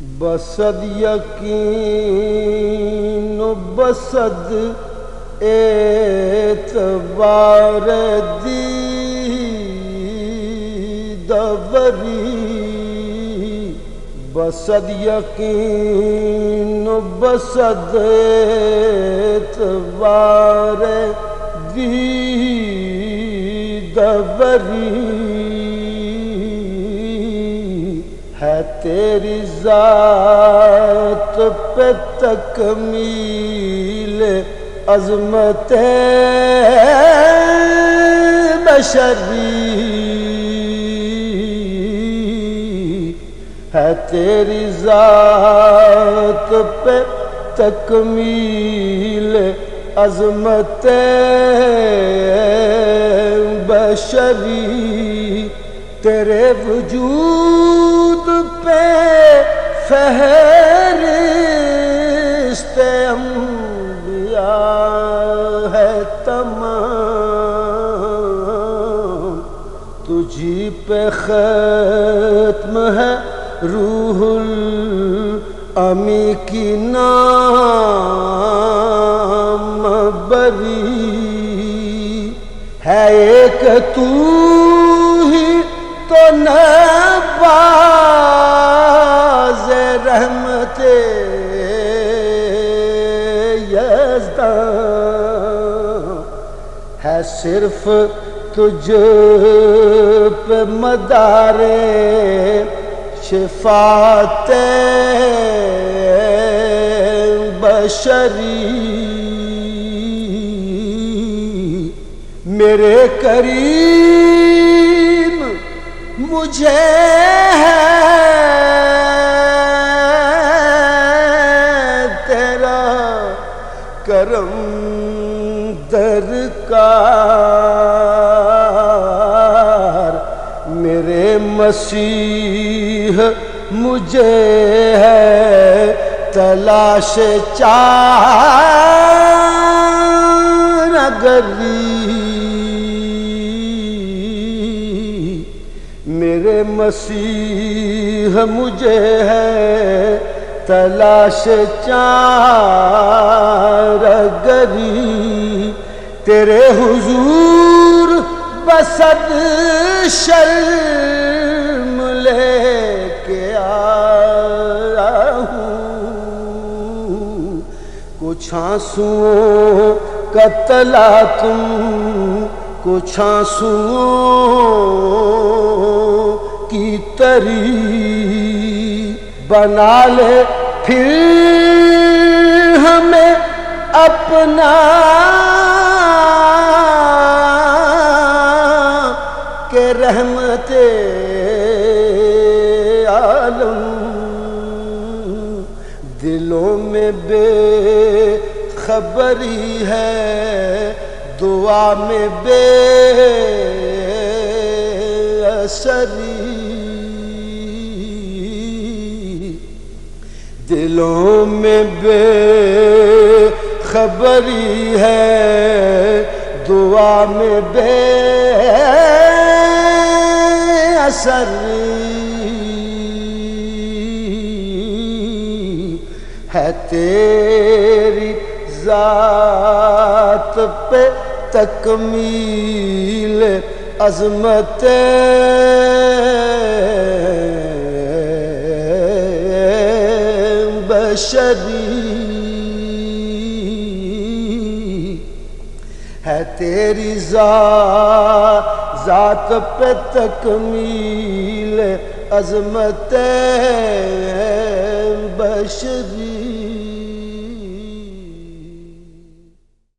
بصد یقین و بصد اعتبار دیدوری، بصد یقین و بصد اعتبار دیدوری ہے تیری ذات پہ تکمیل عظمت بشری، ہے تیری ذات پہ تکمیل عظمت بشری، تیرے وجود پہ فہرست انبیاء ہے تمام، تجھی پہ ختم ہے روح الامی کی نام بری، ہے ایک تو ہی تو نواز رحمت یزداں، ہے صرف تجھ پہ مدار شفاعت بشری، میرے کریم مجھے ہے تیرا کرم درکار، میرے مسیح مجھے ہے تلاش چارگری، میرے مسیح مجھے ہے تلاش چارگری، تیرے حضور بصد شرم لے کے آیا ہوں، کچھ آنسوؤں کا تلا تم، کچھ آنسوؤں کی تری، بنا لے پھر ہمیں اپنا کہ رحمت عالم، دلوں میں بے خبری ہے، دعا میں بے اثری، دلوں میں بے خبری ہے، دعا میں بے اثری، ہے تیری ذات پہ تکمیل عظمت بشری، ہے تیری ذات پہ تکمیل عظمت بشری۔